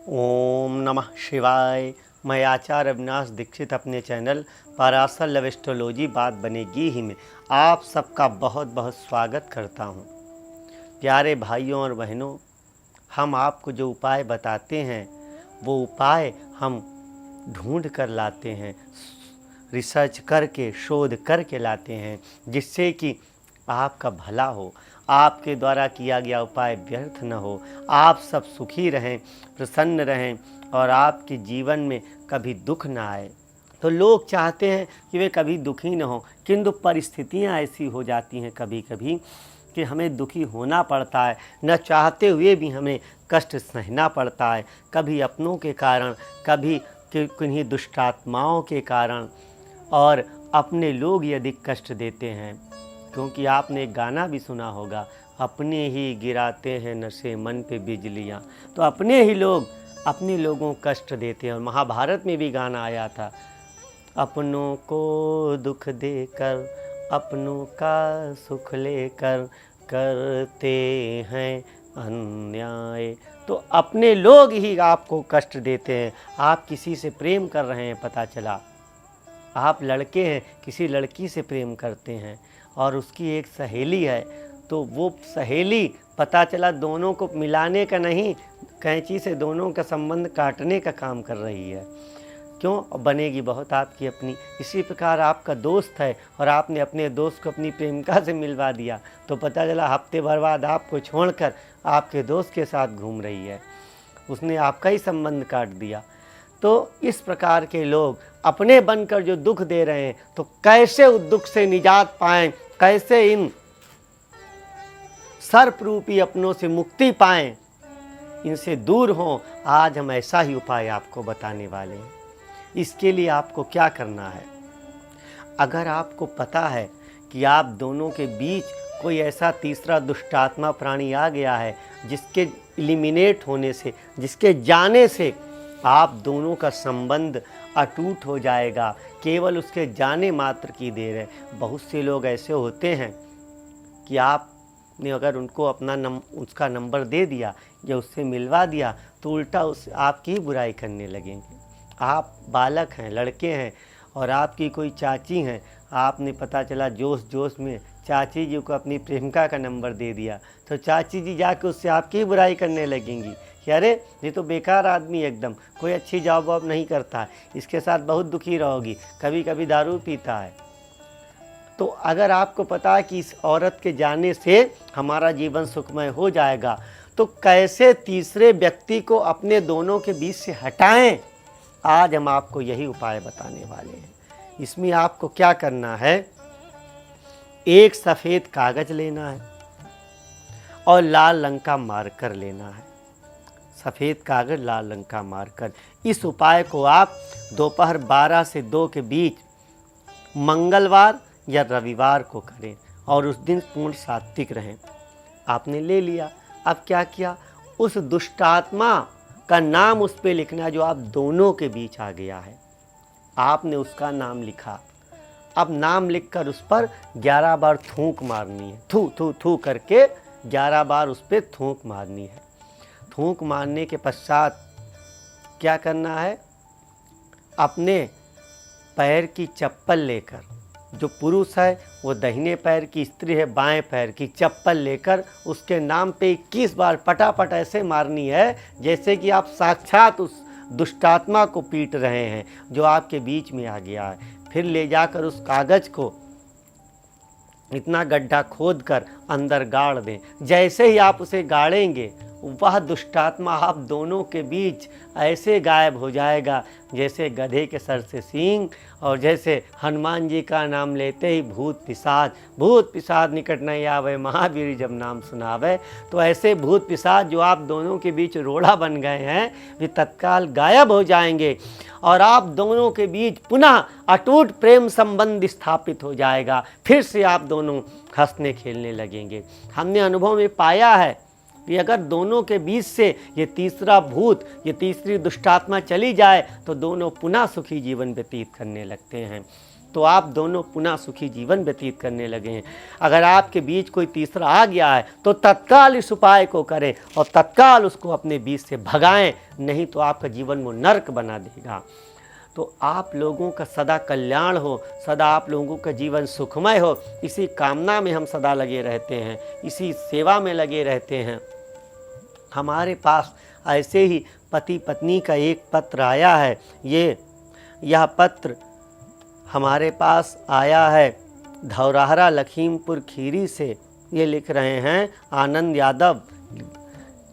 ओम नमः शिवाय। मैं आचार्य अविनाश दीक्षित अपने चैनल पराशर लव एस्ट्रोलॉजी बात बनेगी ही में आप सबका बहुत बहुत स्वागत करता हूं। प्यारे भाइयों और बहनों, हम आपको जो उपाय बताते हैं वो उपाय हम ढूंढ कर लाते हैं, रिसर्च करके शोध करके लाते हैं, जिससे कि आपका भला हो, आपके द्वारा किया गया उपाय व्यर्थ न हो, आप सब सुखी रहें, प्रसन्न रहें और आपके जीवन में कभी दुख ना आए। तो लोग चाहते हैं कि वे कभी दुखी न हो, किंतु परिस्थितियां ऐसी हो जाती हैं कभी कभी कि हमें दुखी होना पड़ता है, न चाहते हुए भी हमें कष्ट सहना पड़ता है, कभी अपनों के कारण, कभी किन्हीं दुष्टात्माओं के कारण, और अपने लोग यदि कष्ट देते हैं। क्योंकि आपने एक गाना भी सुना होगा, अपने ही गिराते हैं नशे मन पे बिजलियाँ। तो अपने ही लोग अपने लोगों को कष्ट देते हैं। और महाभारत में भी गाना आया था, अपनों को दुख देकर अपनों का सुख लेकर करते हैं अन्याय। तो अपने लोग ही आपको कष्ट देते हैं। आप किसी से प्रेम कर रहे हैं, पता चला आप लड़के हैं, किसी लड़की से प्रेम करते हैं और उसकी एक सहेली है, तो वो सहेली पता चला दोनों को मिलाने का नहीं, कैंची से दोनों का संबंध काटने का काम कर रही है। क्यों? बनेगी बहुत आपकी अपनी। इसी प्रकार आपका दोस्त है और आपने अपने दोस्त को अपनी प्रेमिका से मिलवा दिया, तो पता चला हफ्ते भर बाद आपको छोड़कर आपके दोस्त के साथ घूम रही है, उसने आपका ही संबंध काट दिया। तो इस प्रकार के लोग अपने बनकर जो दुख दे रहे हैं, तो कैसे उस दुख से निजात पाएं, कैसे इन सर्परूपी अपनों से मुक्ति पाएं, इनसे दूर हों, आज हम ऐसा ही उपाय आपको बताने वाले हैं। इसके लिए आपको क्या करना है? अगर आपको पता है कि आप दोनों के बीच कोई ऐसा तीसरा दुष्टात्मा प्राणी आ गया है, जिसके एलिमिनेट होने से, जिसके जाने से आप दोनों का संबंध अटूट हो जाएगा, केवल उसके जाने मात्र की देर है। बहुत से लोग ऐसे होते हैं कि आपने अगर उनको अपना उसका नंबर दे दिया या उससे मिलवा दिया, तो उल्टा उस आपकी ही बुराई करने लगेंगे। आप बालक हैं, लड़के हैं, और आपकी कोई चाची हैं, आपने पता चला जोश जोश में चाची जी को अपनी प्रेमिका का नंबर दे दिया, तो चाची जी जाके उससे आपकी ही बुराई करने लगेंगी कि अरे ये तो बेकार आदमी, एकदम कोई अच्छी जॉब वॉब नहीं करता है, इसके साथ बहुत दुखी रहोगी, कभी कभी दारू पीता है। तो अगर आपको पता है कि इस औरत के जाने से हमारा जीवन सुखमय हो जाएगा, तो कैसे तीसरे व्यक्ति को अपने दोनों के बीच से हटाएं, आज हम आपको यही उपाय बताने वाले हैं। इसमें आपको क्या करना है, एक सफ़ेद कागज लेना है और लाल रंग का मार्कर लेना है। सफ़ेद कागज, लाल रंग का मार्कर। इस उपाय को आप दोपहर 12 से 2 के बीच मंगलवार या रविवार को करें और उस दिन पूर्ण सात्विक रहें। आपने ले लिया, अब क्या किया, उस दुष्टात्मा का नाम उस पे लिखना है जो आप दोनों के बीच आ गया है। आपने उसका नाम लिखा, अब नाम लिखकर उस पर 11 बार थूक मारनी है। थू थू थू करके 11 बार उस पर थूक मारनी है। थूक मारने के पश्चात क्या करना है, अपने पैर की चप्पल लेकर, जो पुरुष है वो दाहिने पैर की, स्त्री है बाएं पैर की, चप्पल लेकर उसके नाम पे 21 बार पटापट ऐसे मारनी है जैसे कि आप साक्षात उस दुष्टात्मा को पीट रहे हैं जो आपके बीच में आ गया है। फिर ले जाकर उस कागज को इतना गड्ढा खोद कर अंदर गाड़ दें। जैसे ही आप उसे गाड़ेंगे, वह दुष्टात्मा आप दोनों के बीच ऐसे गायब हो जाएगा जैसे गधे के सर से सींग, और जैसे हनुमान जी का नाम लेते ही भूत पिशाच निकट नहीं आवे, महावीर जब नाम सुनावे। तो ऐसे भूत पिशाच जो आप दोनों के बीच रोड़ा बन गए हैं, वे तत्काल गायब हो जाएंगे और आप दोनों के बीच पुनः अटूट प्रेम संबंध स्थापित हो जाएगा। फिर से आप दोनों हंसने खेलने लगेंगे। हमने अनुभव में पाया है कि अगर दोनों के बीच से ये तीसरा भूत, ये तीसरी दुष्टात्मा चली जाए, तो दोनों पुनः सुखी जीवन व्यतीत करने लगते हैं। तो आप दोनों पुनः सुखी जीवन व्यतीत करने लगे हैं। अगर आपके बीच कोई तीसरा आ गया है तो तत्काल इस उपाय को करें और तत्काल उसको अपने बीच से भगाएं, नहीं तो आपका जीवन वो नर्क बना देगा। तो आप लोगों का सदा कल्याण हो, सदा आप लोगों का जीवन सुखमय हो, इसी कामना में हम सदा लगे रहते हैं, इसी सेवा में लगे रहते हैं। हमारे पास ऐसे ही पति पत्नी का एक पत्र आया है। यह पत्र हमारे पास आया है धौराहरा लखीमपुर खीरी से। ये लिख रहे हैं आनंद यादव,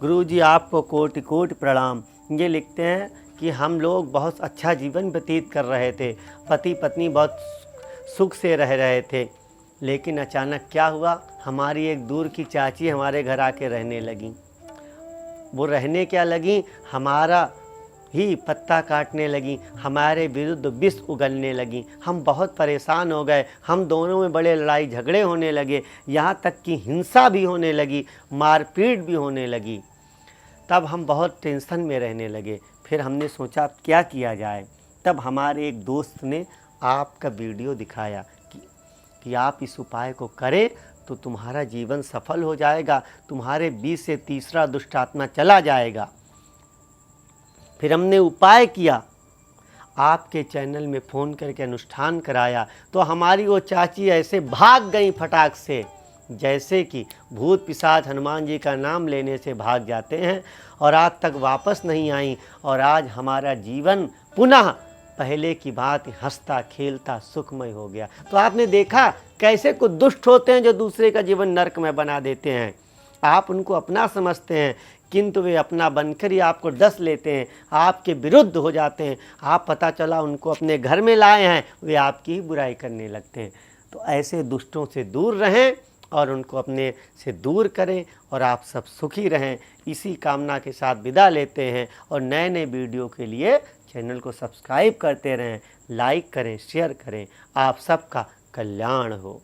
गुरुजी आपको कोटि कोटि प्रणाम। ये लिखते हैं कि हम लोग बहुत अच्छा जीवन व्यतीत कर रहे थे, पति पत्नी बहुत सुख से रह रहे थे, लेकिन अचानक क्या हुआ, हमारी एक दूर की चाची हमारे घर आके रहने लगी। वो रहने क्या लगी, हमारा ही पत्ता काटने लगी, हमारे विरुद्ध विष उगलने लगी। हम बहुत परेशान हो गए, हम दोनों में बड़े लड़ाई झगड़े होने लगे, यहाँ तक कि हिंसा भी होने लगी, मारपीट भी होने लगी। तब हम बहुत टेंशन में रहने लगे। फिर हमने सोचा क्या किया जाए। तब हमारे एक दोस्त ने आपका वीडियो दिखाया कि आप इस उपाय को करें तो तुम्हारा जीवन सफल हो जाएगा, तुम्हारे बीच से तीसरा दुष्ट आत्मा चला जाएगा। फिर हमने उपाय किया, आपके चैनल में फ़ोन करके अनुष्ठान कराया, तो हमारी वो चाची ऐसे भाग गई फटाक से, जैसे कि भूत पिशाच हनुमान जी का नाम लेने से भाग जाते हैं, और आज तक वापस नहीं आई। और आज हमारा जीवन पुनः पहले की बात हंसता खेलता सुखमय हो गया। तो आपने देखा कैसे कुछ दुष्ट होते हैं जो दूसरे का जीवन नरक में बना देते हैं। आप उनको अपना समझते हैं, किंतु वे अपना बनकर ही आपको डस लेते हैं, आपके विरुद्ध हो जाते हैं। आप पता चला उनको अपने घर में लाए हैं, वे आपकी ही बुराई करने लगते हैं। तो ऐसे दुष्टों से दूर रहें और उनको अपने से दूर करें और आप सब सुखी रहें। इसी कामना के साथ विदा लेते हैं और नए नए वीडियो के लिए चैनल को सब्सक्राइब करते रहें, लाइक करें, शेयर करें। आप सबका कल्याण हो।